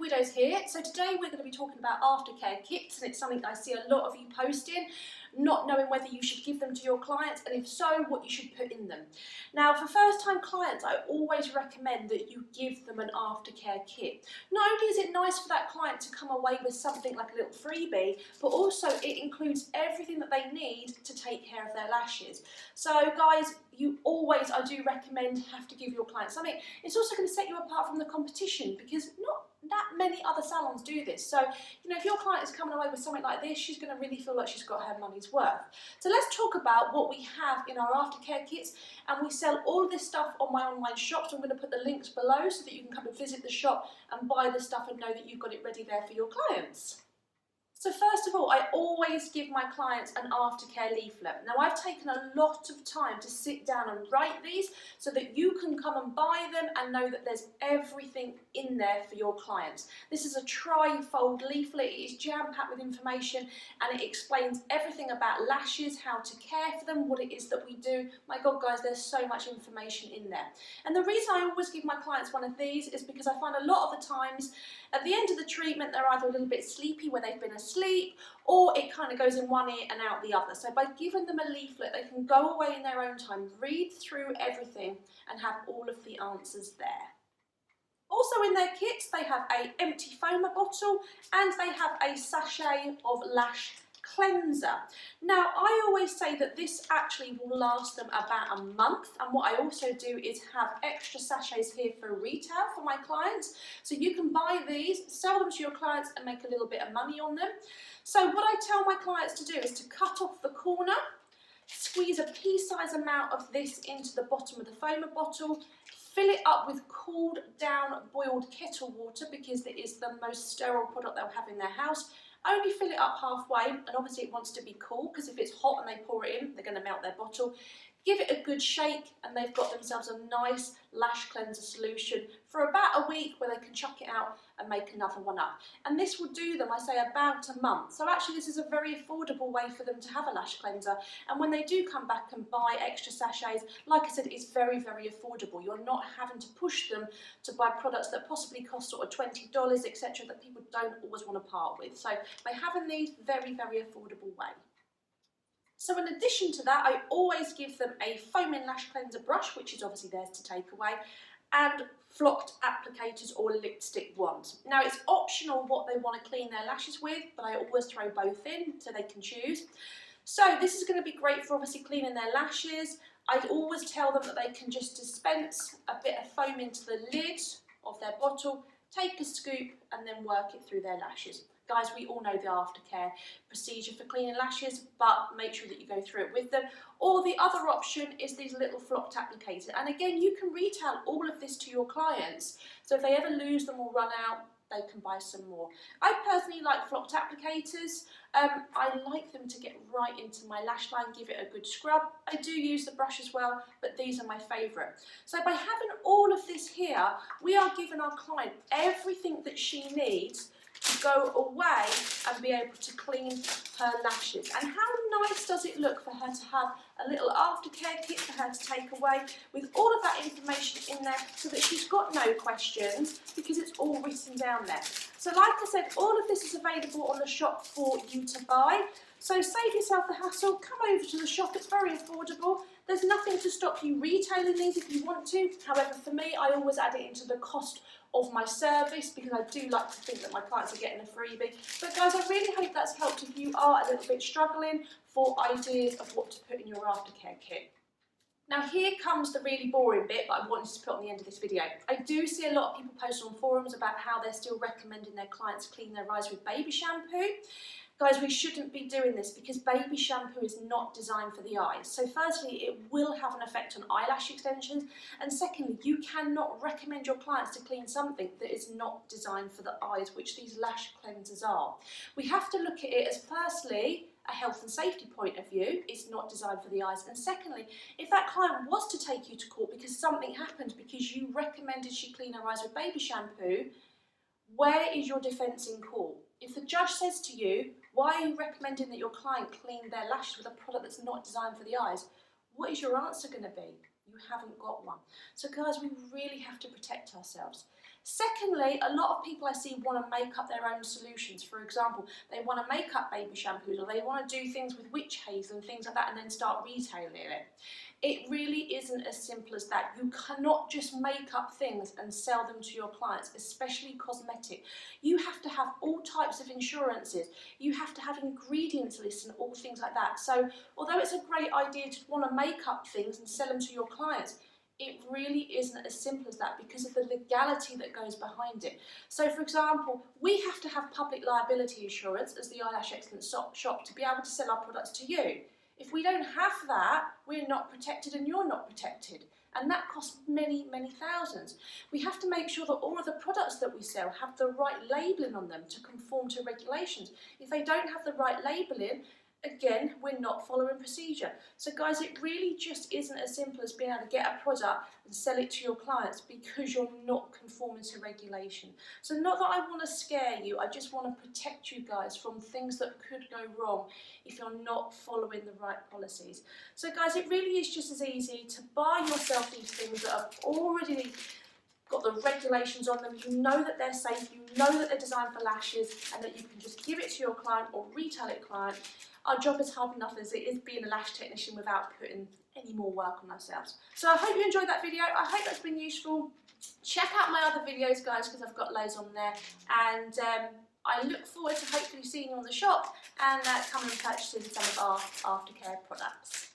Widows here. So today we're going to be talking about aftercare kits, and it's something I see a lot of you posting, not knowing whether you should give them to your clients, and if so, what you should put in them. Now, for first-time clients, I always recommend that you give them an aftercare kit. Not only is it nice for that client to come away with something like a little freebie, but also it includes everything that they need to take care of their lashes. So guys, you always, I do recommend, have to give your client something. It's also going to set you apart from the competition because not that many other salons do this. So, you know, if your client is coming away with something like this, she's going to really feel like she's got her money's worth. So let's talk about what we have in our aftercare kits, and we sell all of this stuff on my online shop. So I'm going to put the links below so that you can come and visit the shop and buy the stuff and know that you've got it ready there for your clients. So first of all, I always give my clients an aftercare leaflet. Now, I've taken a lot of time to sit down and write these so that you can come and buy them and know that there's everything in there for your clients. This is a tri-fold leaflet. It is jam-packed with information and it explains everything about lashes, how to care for them, what it is that we do. My God, guys, there's so much information in there. And the reason I always give my clients one of these is because I find a lot of the times at the end of the treatment, they're either a little bit sleepy where they've been asleep, or it kind of goes in one ear and out the other. So by giving them a leaflet, they can go away in their own time, read through everything and have all of the answers there. Also in their kits, they have an empty foamer bottle and they have a sachet of Lash cleanser. Now, I always say that this actually will last them about a month, and what I also do is have extra sachets here for retail for my clients, so you can buy these, sell them to your clients and make a little bit of money on them. So what I tell my clients to do is to cut off the corner, squeeze a pea-sized amount of this into the bottom of the foamer bottle, fill it up with cooled down boiled kettle water because it is the most sterile product they'll have in their house. Only fill it up halfway, and obviously it wants to be cool because if it's hot and they pour it in, they're going to melt their bottle. Give it a good shake and they've got themselves a nice lash cleanser solution for about a week where they can chuck it out and make another one up. And this will do them, I say, about a month. So actually this is a very affordable way for them to have a lash cleanser. And when they do come back and buy extra sachets, like I said, it's very, very affordable. You're not having to push them to buy products that possibly cost sort of $20, etc., that people don't always want to part with. So by having these, very, very affordable way. So in addition to that, I always give them a foaming lash cleanser brush, which is obviously theirs to take away, and flocked applicators or lipstick wands. Now, it's optional what they want to clean their lashes with, but I always throw both in so they can choose. So this is going to be great for obviously cleaning their lashes. I always tell them that they can just dispense a bit of foam into the lid of their bottle, take a scoop and then work it through their lashes. Guys, we all know the aftercare procedure for cleaning lashes, but make sure that you go through it with them. Or the other option is these little flocked applicators. And again, you can retail all of this to your clients. So if they ever lose them or run out, they can buy some more. I personally like flocked applicators. I like them to get right into my lash line, give it a good scrub. I do use the brush as well, but these are my favourite. So by having all of this here, we are giving our client everything that she needs to go away and be able to clean her lashes. And how nice does it look for her to have a little aftercare kit for her to take away with all of that information in there so that she's got no questions because it's all written down there. So like I said, all of this is available on the shop for you to buy. So save yourself the hassle, come over to the shop, it's very affordable. There's nothing to stop you retailing these if you want to. However, for me, I always add it into the cost of my service because I do like to think that my clients are getting a freebie. But guys, I really hope that's helped if you are a little bit struggling for ideas of what to put in your aftercare kit. Now here comes the really boring bit that I wanted to put on the end of this video. I do see a lot of people post on forums about how they're still recommending their clients clean their eyes with baby shampoo. Guys, we shouldn't be doing this because baby shampoo is not designed for the eyes. So firstly, it will have an effect on eyelash extensions. And secondly, you cannot recommend your clients to clean something that is not designed for the eyes, which these lash cleansers are. We have to look at it as firstly, a health and safety point of view, it's not designed for the eyes. And secondly, if that client was to take you to court because something happened because you recommended she clean her eyes with baby shampoo, where is your defence in court? If the judge says to you, why are you recommending that your client clean their lashes with a product that's not designed for the eyes? What is your answer going to be? You haven't got one. So guys, we really have to protect ourselves. Secondly, a lot of people I see want to make up their own solutions. For example, they want to make up baby shampoos, or they want to do things with witch hazel and things like that and then start retailing it. It really isn't as simple as that. You cannot just make up things and sell them to your clients, especially cosmetic. You have to have all types of insurances. You have to have ingredients lists and all things like that. So although it's a great idea to want to make up things and sell them to your clients, it really isn't as simple as that because of the legality that goes behind it. So for example, we have to have public liability insurance as the Eyelash Excellence shop to be able to sell our products to you. If we don't have that, we're not protected and you're not protected. And that costs many, many thousands. We have to make sure that all of the products that we sell have the right labelling on them to conform to regulations. If they don't have the right labelling, again, we're not following procedure. So guys, it really just isn't as simple as being able to get a product and sell it to your clients because you're not conforming to regulation. So not that I want to scare you, I just want to protect you guys from things that could go wrong if you're not following the right policies. So guys, it really is just as easy to buy yourself these things that have already got the regulations on them. You know that they're safe, you know that they're designed for lashes, and that you can just give it to your client or retail it client. Our job is hard enough as it is being a lash technician without putting any more work on ourselves. So I hope you enjoyed that video. I hope that's been useful. Check out my other videos, guys, because I've got loads on there. And I look forward to hopefully seeing you on the shop and coming and purchasing some of our Aftercare products.